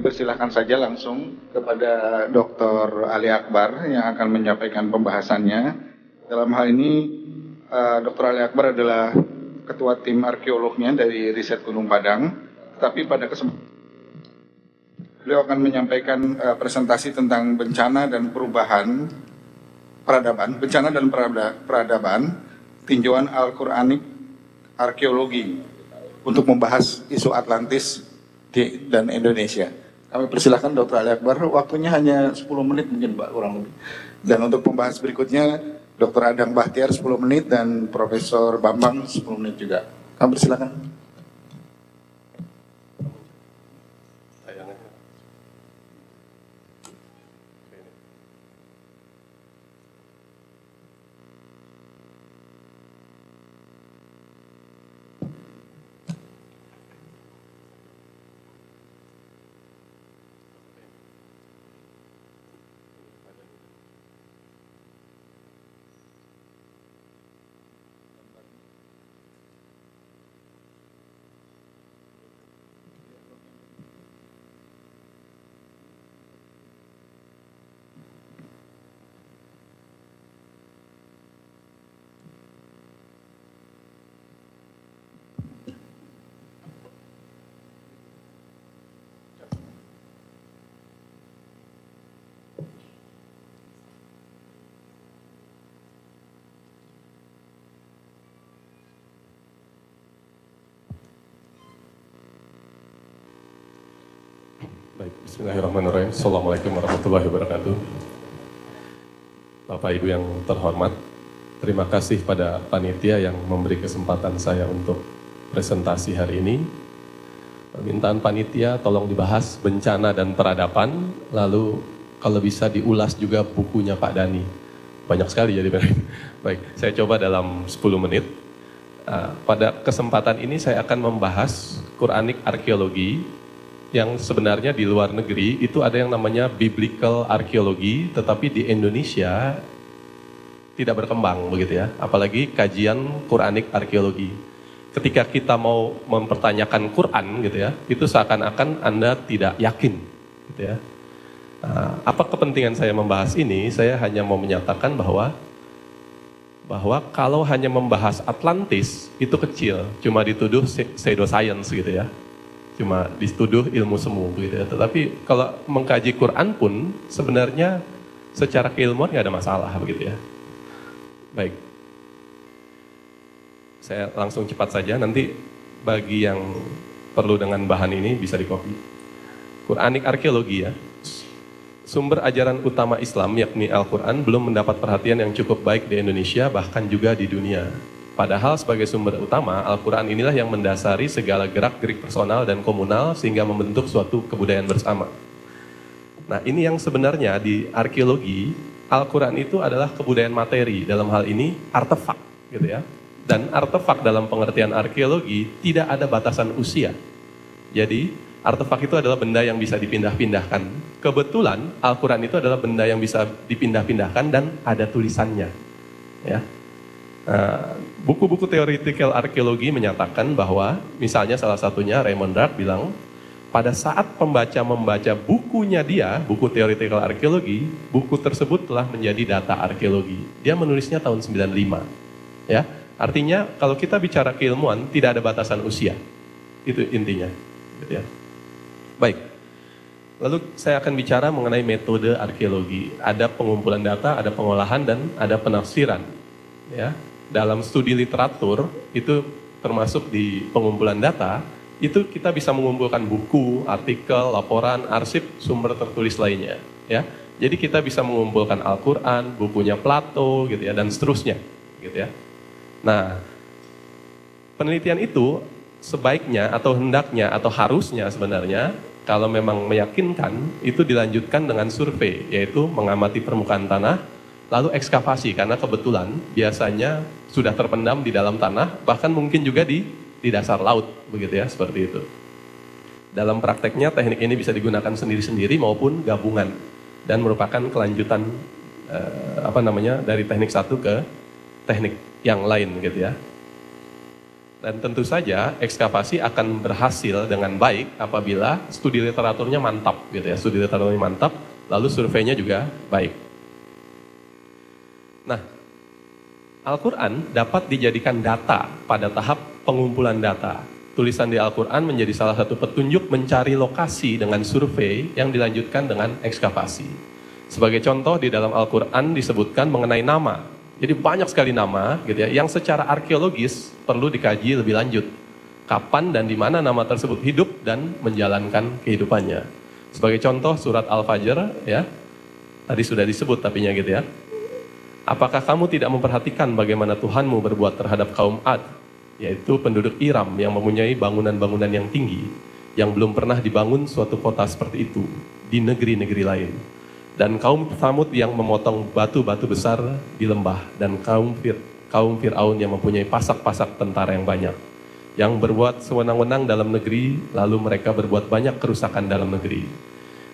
Persilahkan saja langsung kepada Dr. Ali Akbar yang akan menyampaikan pembahasannya. Dalam hal ini, Dr. Ali Akbar adalah ketua tim arkeolognya dari Riset Gunung Padang. Tetapi pada kesempatan beliau akan menyampaikan presentasi tentang bencana dan perubahan peradaban, bencana dan peradaban, tinjauan Al-Quranik arkeologi untuk membahas isu Atlantis dan Indonesia. Kami persilakan Dr. Ali Akbar, waktunya hanya 10 menit mungkin Pak, kurang lebih. Dan untuk pembahas berikutnya, Dr. Adang Bahtiar 10 menit dan Profesor Bambang 10 menit juga. Kami persilakan. Baik, bismillahirrahmanirrahim. Assalamualaikum warahmatullahi wabarakatuh. Bapak Ibu yang terhormat, terima kasih pada panitia yang memberi kesempatan saya untuk presentasi hari ini. Permintaan panitia tolong dibahas bencana dan peradaban, lalu kalau bisa diulas juga bukunya Pak Dani. Banyak sekali jadi. Baik, saya coba dalam 10 menit. Pada kesempatan ini saya akan membahas Quranik arkeologi, yang sebenarnya di luar negeri itu ada yang namanya biblical arkeologi, tetapi di Indonesia tidak berkembang begitu ya, apalagi kajian Quranik arkeologi. Ketika kita mau mempertanyakan Quran gitu ya, itu seakan-akan Anda tidak yakin gitu ya. Apa kepentingan saya membahas ini? Saya hanya mau menyatakan bahwa kalau hanya membahas Atlantis itu kecil, cuma dituduh pseudoscience gitu ya. Cuma dituduh ilmu semu gitu ya. Tetapi kalau mengkaji Quran pun sebenarnya secara keilmuan nggak ada masalah begitu ya. Baik, saya langsung cepat saja. Nanti bagi yang perlu dengan bahan ini bisa di-copy. Quranik arkeologi ya. Sumber ajaran utama Islam yakni Al-Quran belum mendapat perhatian yang cukup baik di Indonesia bahkan juga di dunia. Padahal sebagai sumber utama, Al-Quran inilah yang mendasari segala gerak-gerik personal dan komunal sehingga membentuk suatu kebudayaan bersama. Nah, ini yang sebenarnya di arkeologi, Al-Quran itu adalah kebudayaan materi, dalam hal ini artefak gitu ya. Dan artefak dalam pengertian arkeologi tidak ada batasan usia. Jadi, artefak itu adalah benda yang bisa dipindah-pindahkan. Kebetulan Al-Quran itu adalah benda yang bisa dipindah-pindahkan dan ada tulisannya. Ya. Buku-buku theoretical arkeologi menyatakan bahwa misalnya salah satunya Raymond Dark bilang pada saat pembaca membaca bukunya dia, buku theoretical arkeologi, buku tersebut telah menjadi data arkeologi. Dia menulisnya tahun 95. Ya, artinya kalau kita bicara keilmuan tidak ada batasan usia. Itu intinya, gitu ya. Baik. Lalu saya akan bicara mengenai metode arkeologi. Ada pengumpulan data, ada pengolahan dan ada penafsiran. Ya. Dalam studi literatur, itu termasuk di pengumpulan data, itu kita bisa mengumpulkan buku, artikel, laporan, arsip, sumber tertulis lainnya. Ya. Jadi kita bisa mengumpulkan Al-Quran, bukunya Plato, gitu ya, dan seterusnya. Gitu ya. Nah, penelitian itu sebaiknya atau hendaknya atau harusnya sebenarnya, kalau memang meyakinkan, itu dilanjutkan dengan survei, yaitu mengamati permukaan tanah, lalu ekskavasi, karena kebetulan biasanya sudah terpendam di dalam tanah, bahkan mungkin juga di dasar laut, begitu ya, seperti itu. Dalam prakteknya teknik ini bisa digunakan sendiri-sendiri maupun gabungan, dan merupakan kelanjutan dari teknik satu ke teknik yang lain, gitu ya. Dan tentu saja ekskavasi akan berhasil dengan baik apabila studi literaturnya mantap gitu ya. Studi literaturnya mantap, lalu surveinya juga baik. Nah, Al-Quran dapat dijadikan data pada tahap pengumpulan data. Tulisan di Al-Quran menjadi salah satu petunjuk mencari lokasi dengan survei yang dilanjutkan dengan ekskavasi. Sebagai contoh di dalam Al-Quran disebutkan mengenai nama. Jadi banyak sekali nama gitu ya, yang secara arkeologis perlu dikaji lebih lanjut. Kapan dan di mana nama tersebut hidup dan menjalankan kehidupannya. Sebagai contoh surat Al-Fajr ya, tadi sudah disebut tapinya gitu ya. Apakah kamu tidak memperhatikan bagaimana Tuhanmu berbuat terhadap kaum Ad, yaitu penduduk Iram yang mempunyai bangunan-bangunan yang tinggi, yang belum pernah dibangun suatu kota seperti itu di negeri-negeri lain. Dan kaum Tsamud yang memotong batu-batu besar di lembah, dan kaum Fir'aun yang mempunyai pasak-pasak tentara yang banyak, yang berbuat sewenang-wenang dalam negeri, lalu mereka berbuat banyak kerusakan dalam negeri.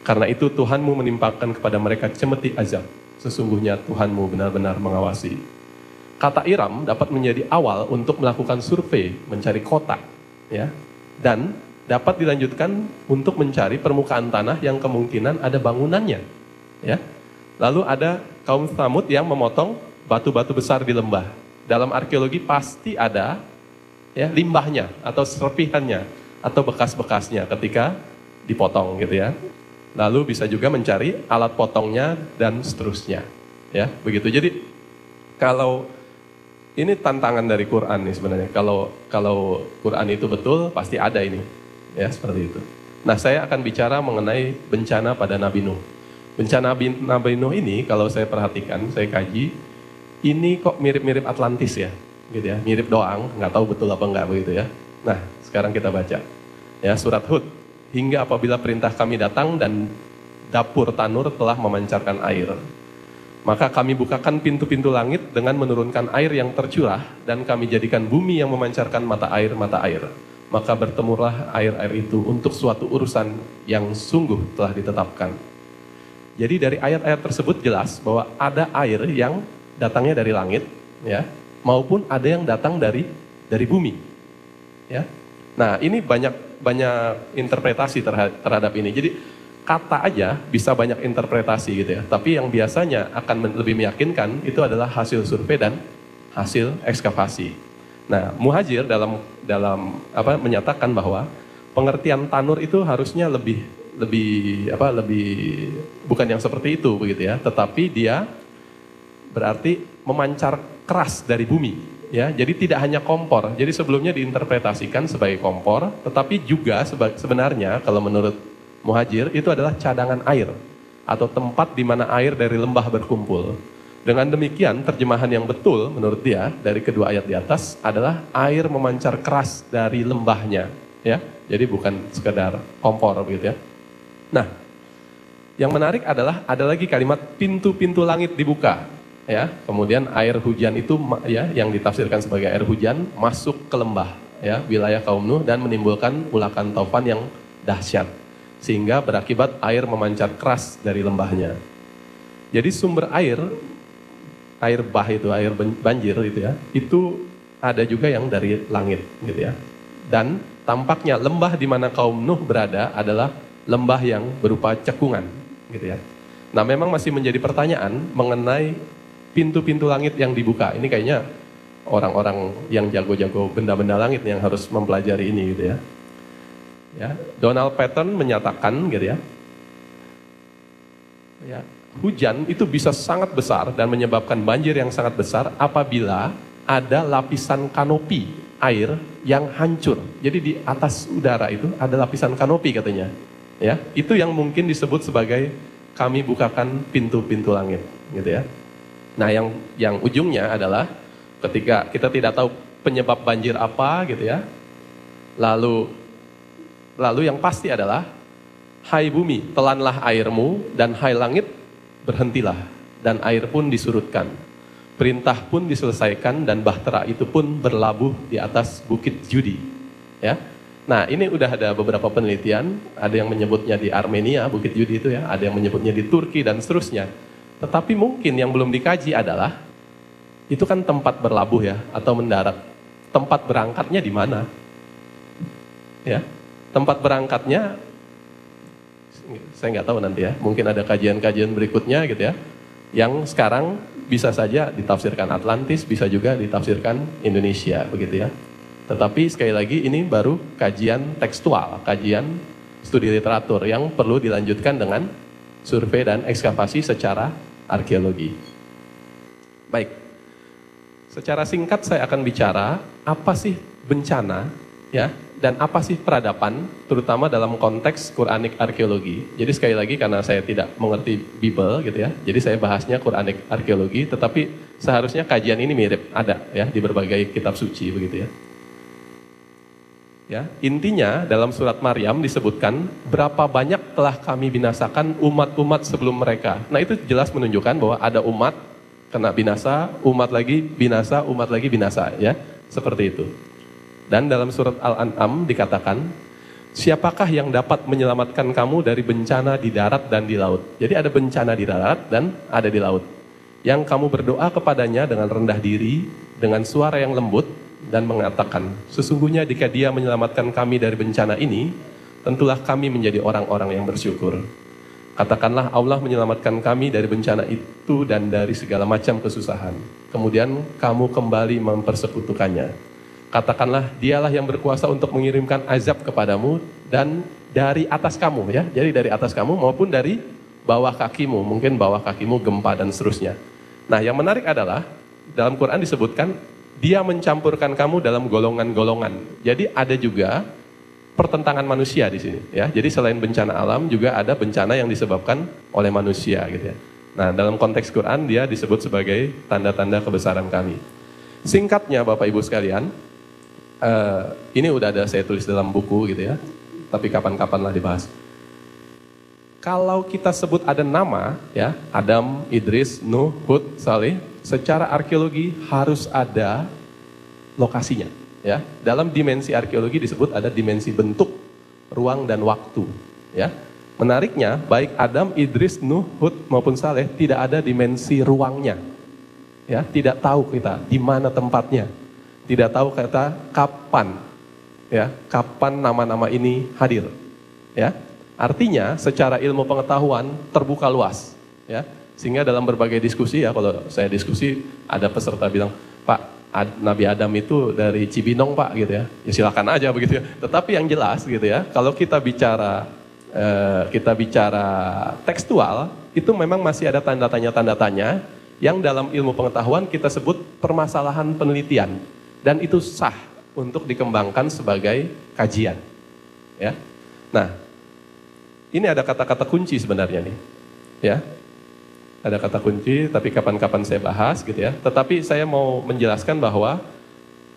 Karena itu Tuhanmu menimpakan kepada mereka cemeti azab. Sesungguhnya Tuhanmu benar-benar mengawasi. Kata Iram dapat menjadi awal untuk melakukan survei, mencari kota, ya, dan dapat dilanjutkan untuk mencari permukaan tanah yang kemungkinan ada bangunannya. Ya, lalu ada kaum Tsamud yang memotong batu-batu besar di lembah. Dalam arkeologi pasti ada ya limbahnya atau serpihannya atau bekas-bekasnya ketika dipotong gitu ya. Lalu bisa juga mencari alat potongnya dan seterusnya. Ya, begitu. Jadi kalau ini tantangan dari Quran nih sebenarnya. Kalau Quran itu betul pasti ada ini. Ya, seperti itu. Nah, saya akan bicara mengenai bencana pada Nabi Nuh. Bencana Nabi Nuh ini kalau saya perhatikan, saya kaji, ini kok mirip-mirip Atlantis ya, gitu ya, mirip doang, nggak tahu betul apa enggak begitu ya. Nah, sekarang kita baca, ya surat Hud. Hingga apabila perintah kami datang dan dapur tanur telah memancarkan air, maka kami bukakan pintu-pintu langit dengan menurunkan air yang tercurah dan kami jadikan bumi yang memancarkan mata air. Maka bertemulah air-air itu untuk suatu urusan yang sungguh telah ditetapkan. Jadi dari ayat-ayat tersebut jelas bahwa ada air yang datangnya dari langit, ya, maupun ada yang datang dari bumi, ya. Nah, ini banyak interpretasi terhadap ini. Jadi kata aja bisa banyak interpretasi gitu ya. Tapi yang biasanya akan lebih meyakinkan itu adalah hasil survei dan hasil ekskavasi. Nah, Muhajir dalam menyatakan bahwa pengertian tanur itu harusnya lebih bukan yang seperti itu begitu ya, tetapi dia berarti memancar keras dari bumi ya. Jadi tidak hanya kompor. Jadi sebelumnya diinterpretasikan sebagai kompor, tetapi juga sebenarnya kalau menurut Muhajir itu adalah cadangan air atau tempat di mana air dari lembah berkumpul. Dengan demikian terjemahan yang betul menurut dia dari kedua ayat di atas adalah air memancar keras dari lembahnya ya. Jadi bukan sekedar kompor begitu ya. Nah, yang menarik adalah ada lagi kalimat pintu-pintu langit dibuka, ya. Kemudian air hujan itu, ya, yang ditafsirkan sebagai air hujan masuk ke lembah, ya, wilayah kaum Nuh dan menimbulkan ulakan taufan yang dahsyat, sehingga berakibat air memancar keras dari lembahnya. Jadi sumber air bah itu, air banjir itu ya, itu ada juga yang dari langit, gitu ya. Dan tampaknya lembah di mana kaum Nuh berada adalah lembah yang berupa cekungan, gitu ya. Nah, memang masih menjadi pertanyaan mengenai pintu-pintu langit yang dibuka. Ini kayaknya orang-orang yang jago-jago benda-benda langit yang harus mempelajari ini, gitu ya. Ya, Donald Patton menyatakan, gitu ya. Ya, hujan itu bisa sangat besar dan menyebabkan banjir yang sangat besar apabila ada lapisan kanopi air yang hancur. Jadi di atas udara itu ada lapisan kanopi katanya. Ya, itu yang mungkin disebut sebagai kami bukakan pintu-pintu langit, gitu ya. Nah, yang ujungnya adalah ketika kita tidak tahu penyebab banjir apa, gitu ya. Lalu yang pasti adalah hai bumi, telanlah airmu, dan hai langit, berhentilah, dan air pun disurutkan. Perintah pun diselesaikan dan bahtera itu pun berlabuh di atas bukit Judi, ya. Nah, ini udah ada beberapa penelitian, ada yang menyebutnya di Armenia, Bukit Judi itu ya, ada yang menyebutnya di Turki dan seterusnya. Tetapi mungkin yang belum dikaji adalah, itu kan tempat berlabuh ya, atau mendarat. tempat berangkatnya di mana? Ya, tempat berangkatnya saya nggak tahu nanti ya. Mungkin ada kajian-kajian berikutnya gitu ya. Yang sekarang bisa saja ditafsirkan Atlantis, bisa juga ditafsirkan Indonesia begitu ya. Tetapi sekali lagi ini baru kajian tekstual, kajian studi literatur yang perlu dilanjutkan dengan survei dan ekskavasi secara arkeologi. Baik, secara singkat saya akan bicara apa sih bencana ya, dan apa sih peradaban, terutama dalam konteks Quranik arkeologi. Jadi sekali lagi karena saya tidak mengerti Bible gitu ya, jadi saya bahasnya Quranik arkeologi, tetapi seharusnya kajian ini mirip, ada ya di berbagai kitab suci begitu ya. Ya, intinya dalam surat Maryam disebutkan berapa banyak telah kami binasakan umat-umat sebelum mereka. Nah itu jelas menunjukkan bahwa ada umat kena binasa, umat lagi binasa ya, seperti itu. Dan dalam surat Al-An'am dikatakan, siapakah yang dapat menyelamatkan kamu dari bencana di darat dan di laut? Jadi ada bencana di darat dan ada di laut. Yang kamu berdoa kepadanya dengan rendah diri, dengan suara yang lembut, dan mengatakan, sesungguhnya jika dia menyelamatkan kami dari bencana ini, tentulah kami menjadi orang-orang yang bersyukur. Katakanlah Allah menyelamatkan kami dari bencana itu dan dari segala macam kesusahan. Kemudian kamu kembali mempersekutukannya. Katakanlah dialah yang berkuasa untuk mengirimkan azab kepadamu dan dari atas kamu ya. Jadi dari atas kamu maupun dari bawah kakimu. Mungkin bawah kakimu gempa dan seterusnya. Nah yang menarik adalah dalam Quran disebutkan dia mencampurkan kamu dalam golongan-golongan. Jadi ada juga pertentangan manusia di sini ya. Jadi selain bencana alam juga ada bencana yang disebabkan oleh manusia gitu ya. Nah, dalam konteks Quran dia disebut sebagai tanda-tanda kebesaran kami. Singkatnya Bapak Ibu sekalian, ini udah ada saya tulis dalam buku gitu ya. Tapi kapan-kapan lah dibahas. Kalau kita sebut ada nama ya, Adam, Idris, Nuh, Hud, Saleh, secara arkeologi harus ada lokasinya ya. Dalam dimensi arkeologi disebut ada dimensi bentuk, ruang dan waktu ya. Menariknya baik Adam, Idris, Nuh, Hud maupun Saleh tidak ada dimensi ruangnya. Ya, tidak tahu kita di mana tempatnya. Tidak tahu kita kapan ya, kapan nama-nama ini hadir ya. Artinya secara ilmu pengetahuan terbuka luas ya. Sehingga dalam berbagai diskusi ya, kalau saya diskusi ada peserta bilang, Pak, Nabi Adam itu dari Cibinong Pak gitu ya. Ya silakan aja begitu ya. Tetapi yang jelas gitu ya, kalau kita bicara tekstual, itu memang masih ada tanda tanya yang dalam ilmu pengetahuan kita sebut permasalahan penelitian. Dan itu sah untuk dikembangkan sebagai kajian. Ya. Nah, ini ada kata-kata kunci sebenarnya nih. Ya. Ada kata kunci, tapi kapan-kapan saya bahas gitu ya. Tetapi saya mau menjelaskan bahwa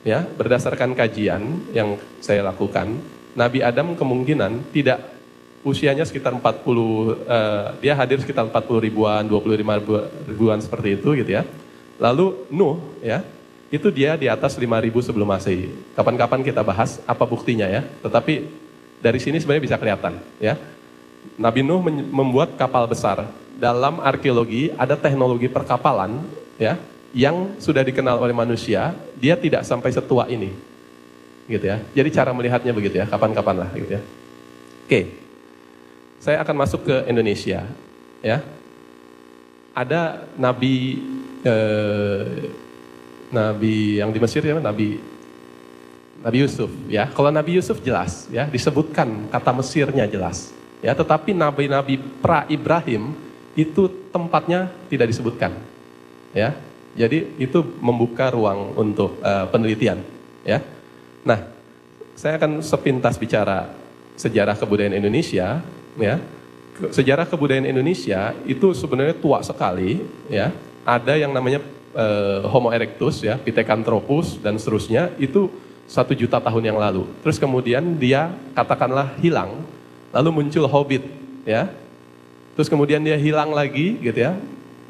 ya, berdasarkan kajian yang saya lakukan, Nabi Adam kemungkinan tidak usianya sekitar 40, dia hadir sekitar 40 ribuan, 25 ribuan seperti itu gitu ya. Lalu Nuh ya, itu dia di atas 5.000 sebelum Masehi. Kapan-kapan kita bahas apa buktinya ya. Tetapi dari sini sebenarnya bisa kelihatan ya. Nabi Nuh membuat kapal besar. Dalam arkeologi ada teknologi perkapalan ya yang sudah dikenal oleh manusia, dia tidak sampai setua ini. Gitu ya. Jadi cara melihatnya begitu ya, kapan-kapan lah gitu ya. Oke. Saya akan masuk ke Indonesia ya. Ada nabi yang di Mesir ya, Nabi Yusuf ya. Kalau Nabi Yusuf jelas ya, disebutkan kata Mesirnya jelas. Ya, tetapi nabi-nabi pra-Ibrahim itu tempatnya tidak disebutkan. Ya. Jadi itu membuka ruang untuk penelitian, ya. Nah, saya akan sepintas bicara sejarah kebudayaan Indonesia, ya. Sejarah kebudayaan Indonesia itu sebenarnya tua sekali, ya. Ada yang namanya Homo erectus, ya, Pithecanthropus dan seterusnya, itu 1 juta tahun yang lalu. Terus kemudian dia katakanlah hilang, lalu muncul Hobbit, ya. Terus kemudian dia hilang lagi, gitu ya.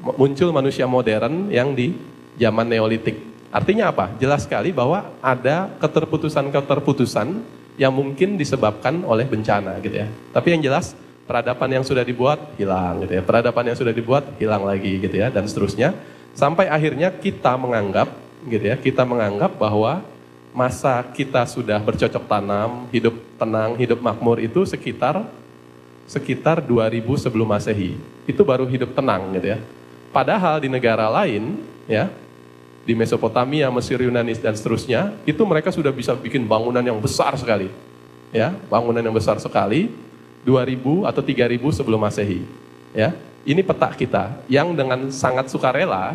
Muncul manusia modern yang di zaman Neolitik. Artinya apa? Jelas sekali bahwa ada keterputusan-keterputusan yang mungkin disebabkan oleh bencana, gitu ya. Tapi yang jelas peradaban yang sudah dibuat hilang, gitu ya. Peradaban yang sudah dibuat hilang lagi, gitu ya, dan seterusnya. Sampai akhirnya kita menganggap, gitu ya, kita menganggap bahwa masa kita sudah bercocok tanam, hidup tenang, hidup makmur itu sekitar 2000 sebelum Masehi. Itu baru hidup tenang gitu ya. Padahal di negara lain ya, di Mesopotamia, Mesir, Yunani dan seterusnya, itu mereka sudah bisa bikin bangunan yang besar sekali. Ya, bangunan yang besar sekali 2000 atau 3000 sebelum Masehi. Ya. Ini peta kita yang dengan sangat sukarela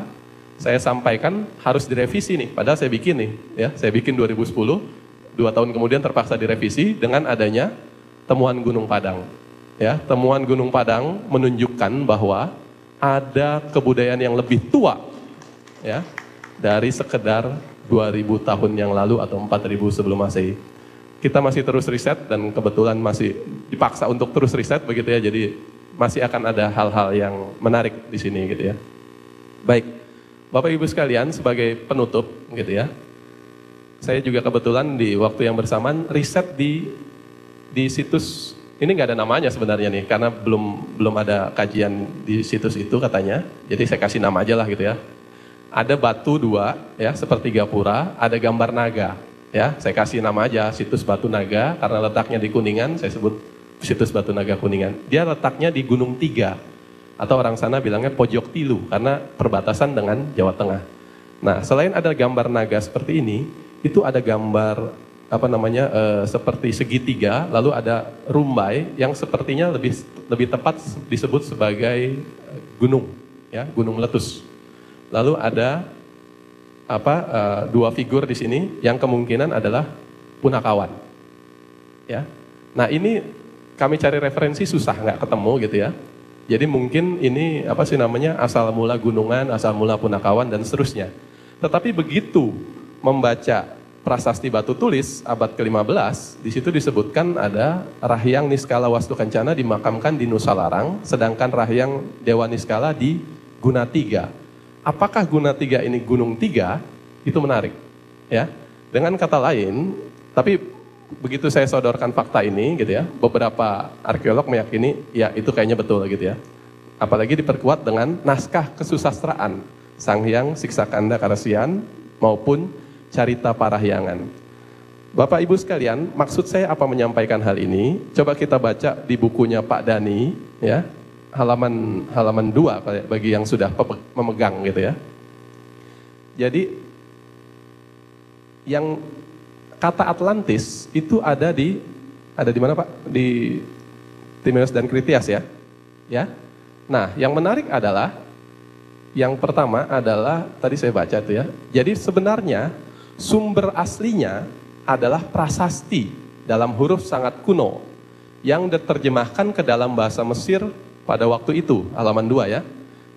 saya sampaikan harus direvisi nih. Padahal saya bikin nih, ya. Saya bikin 2010, 2 tahun kemudian terpaksa direvisi dengan adanya temuan Gunung Padang. Ya, temuan Gunung Padang menunjukkan bahwa ada kebudayaan yang lebih tua, ya, dari sekedar 2000 tahun yang lalu atau 4000 sebelum Masehi. Kita masih terus riset dan kebetulan masih dipaksa untuk terus riset begitu ya. Jadi masih akan ada hal-hal yang menarik di sini gitu ya. Baik, Bapak Ibu sekalian, sebagai penutup gitu ya. Saya juga kebetulan di waktu yang bersamaan riset di situs ini nggak ada namanya sebenarnya nih karena belum ada kajian di situs itu katanya. Jadi saya kasih nama aja lah gitu ya. Ada batu 2 ya seperti gapura, ada gambar naga ya. Saya kasih nama aja situs Batu Naga karena letaknya di Kuningan, saya sebut situs Batu Naga Kuningan. Dia letaknya di Gunung Tiga atau orang sana bilangnya Pojok Tilu karena perbatasan dengan Jawa Tengah. Nah, selain ada gambar naga seperti ini, itu ada gambar seperti segitiga, lalu ada rumbai yang sepertinya lebih tepat disebut sebagai gunung, ya, gunung meletus. Lalu ada 2 figur di sini yang kemungkinan adalah punakawan. Ya. Nah, ini kami cari referensi susah nggak ketemu gitu ya. Jadi mungkin ini asal mula gunungan, asal mula punakawan dan seterusnya. Tetapi begitu membaca prasasti batu tulis abad ke-15, di situ disebutkan ada Rahyang Niskala Wastu Kencana dimakamkan di Nusa Larang, sedangkan Rahyang Dewa Niskala di Gunatiga. Apakah Gunatiga ini Gunung Tiga? Itu menarik, ya. Dengan kata lain, tapi begitu saya sodorkan fakta ini gitu ya, beberapa arkeolog meyakini ya itu kayaknya betul gitu ya. Apalagi diperkuat dengan naskah kesusastraan Sang Hyang Siksakanda Karesian maupun Carita Parahyangan. Bapak Ibu sekalian, maksud saya apa menyampaikan hal ini? Coba kita baca di bukunya Pak Dani ya, halaman 2 bagi yang sudah memegang gitu ya. Jadi yang kata Atlantis itu ada di mana Pak? Di Timaeus dan Kritias ya. Ya. Nah, yang menarik adalah yang pertama adalah tadi saya baca itu ya. Jadi sebenarnya sumber aslinya adalah prasasti dalam huruf sangat kuno yang diterjemahkan ke dalam bahasa Mesir pada waktu itu, halaman 2 ya.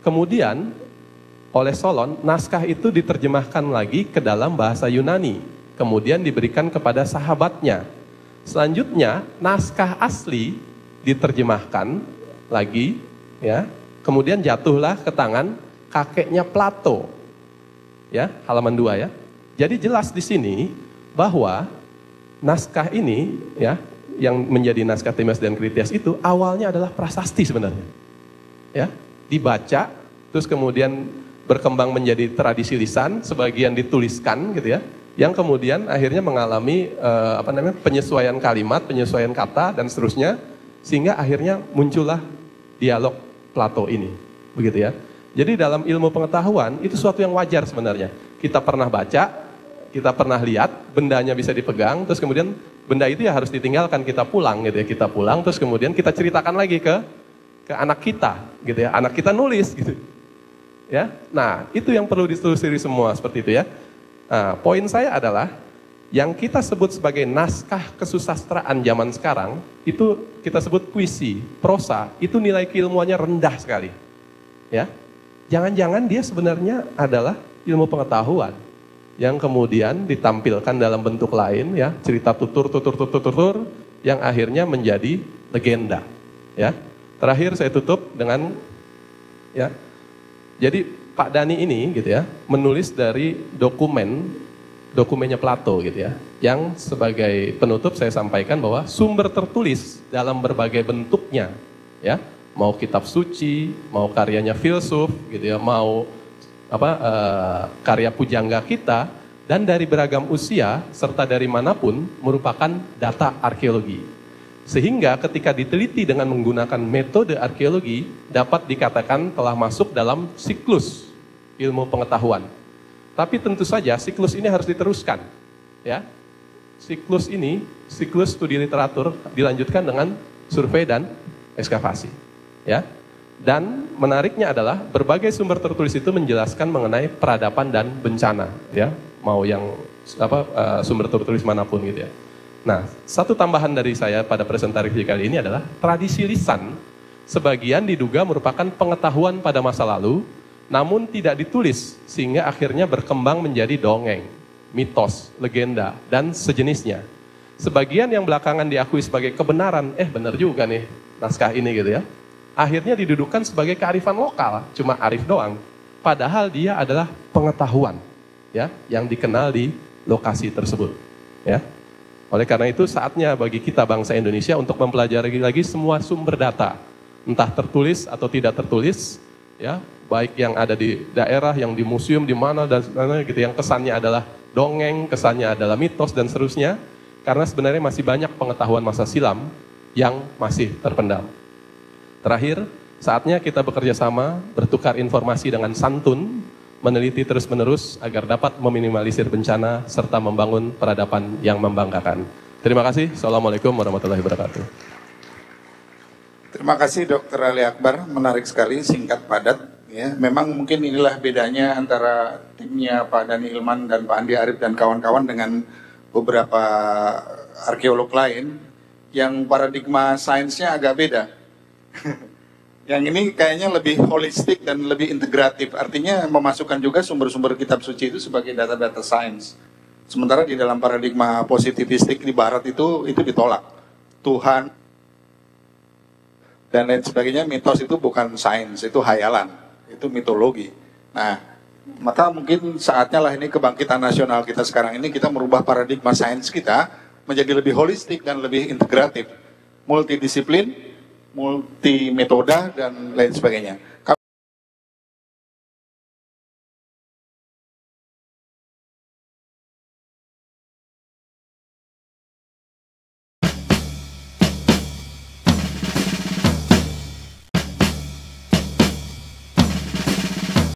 Kemudian oleh Solon, naskah itu diterjemahkan lagi ke dalam bahasa Yunani. Kemudian diberikan kepada sahabatnya. Selanjutnya, naskah asli diterjemahkan lagi, ya. Kemudian jatuhlah ke tangan kakeknya Plato. Ya, halaman 2 ya. Jadi jelas di sini bahwa naskah ini, ya, yang menjadi naskah Timaeus dan Kritias itu awalnya adalah prasasti sebenarnya. Ya, dibaca, terus kemudian berkembang menjadi tradisi lisan, sebagian dituliskan gitu ya. Yang kemudian akhirnya mengalami penyesuaian kalimat, penyesuaian kata dan seterusnya, sehingga akhirnya muncullah dialog Plato ini, begitu ya. Jadi dalam ilmu pengetahuan itu suatu yang wajar sebenarnya. Kita pernah baca, kita pernah lihat, bendanya bisa dipegang, terus kemudian benda itu ya harus ditinggalkan, kita pulang gitu ya, kita pulang, terus kemudian kita ceritakan lagi ke anak kita, gitu ya, anak kita nulis gitu, ya. Nah itu yang perlu ditelusuri semua seperti itu ya. Nah, poin saya adalah yang kita sebut sebagai naskah kesusastraan zaman sekarang itu kita sebut puisi, prosa, itu nilai keilmuannya rendah sekali. Ya. Jangan-jangan dia sebenarnya adalah ilmu pengetahuan yang kemudian ditampilkan dalam bentuk lain ya, cerita tutur yang akhirnya menjadi legenda, ya. Terakhir saya tutup dengan ya. Jadi Pak Dani ini gitu ya, menulis dari dokumennya Plato gitu ya. Yang sebagai penutup saya sampaikan bahwa sumber tertulis dalam berbagai bentuknya ya, mau kitab suci, mau karyanya filsuf gitu ya, mau karya pujangga kita dan dari beragam usia serta dari manapun merupakan data arkeologi. Sehingga ketika diteliti dengan menggunakan metode arkeologi dapat dikatakan telah masuk dalam siklus ilmu pengetahuan. Tapi tentu saja siklus ini harus diteruskan, ya. Siklus ini, siklus studi literatur dilanjutkan dengan survei dan ekskavasi, ya. Dan menariknya adalah berbagai sumber tertulis itu menjelaskan mengenai peradaban dan bencana, ya. Mau yang sumber tertulis manapun gitu ya. Nah, satu tambahan dari saya pada presentasi kali ini adalah tradisi lisan sebagian diduga merupakan pengetahuan pada masa lalu, namun tidak ditulis sehingga akhirnya berkembang menjadi dongeng, mitos, legenda, dan sejenisnya. Sebagian yang belakangan diakui sebagai kebenaran, benar juga nih naskah ini gitu ya. Akhirnya didudukan sebagai kearifan lokal, cuma arif doang. Padahal dia adalah pengetahuan, ya, yang dikenal di lokasi tersebut, ya. Oleh karena itu saatnya bagi kita bangsa Indonesia untuk mempelajari lagi semua sumber data, entah tertulis atau tidak tertulis, ya, baik yang ada di daerah, yang di museum, di mana dan gitu, yang kesannya adalah dongeng, kesannya adalah mitos dan seterusnya, karena sebenarnya masih banyak pengetahuan masa silam yang masih terpendam. Terakhir, saatnya kita bekerja sama, bertukar informasi dengan santun, meneliti terus-menerus agar dapat meminimalisir bencana serta membangun peradaban yang membanggakan. Terima kasih. Assalamualaikum warahmatullahi wabarakatuh. Terima kasih Dr. Ali Akbar, menarik sekali, singkat, padat. Ya, memang mungkin inilah bedanya antara timnya Pak Dhani Ilman dan Pak Andi Arief dan kawan-kawan dengan beberapa arkeolog lain yang paradigma sainsnya agak beda. Yang ini kayaknya lebih holistik dan lebih integratif, artinya memasukkan juga sumber-sumber kitab suci itu sebagai data-data sains. Sementara di dalam paradigma positivistik di barat itu ditolak. Tuhan dan lain sebagainya, mitos itu bukan sains, itu hayalan, itu mitologi. Nah, maka mungkin saatnya lah ini kebangkitan nasional kita sekarang ini, kita merubah paradigma sains kita menjadi lebih holistik dan lebih integratif, multidisiplin, multi metoda dan lain sebagainya.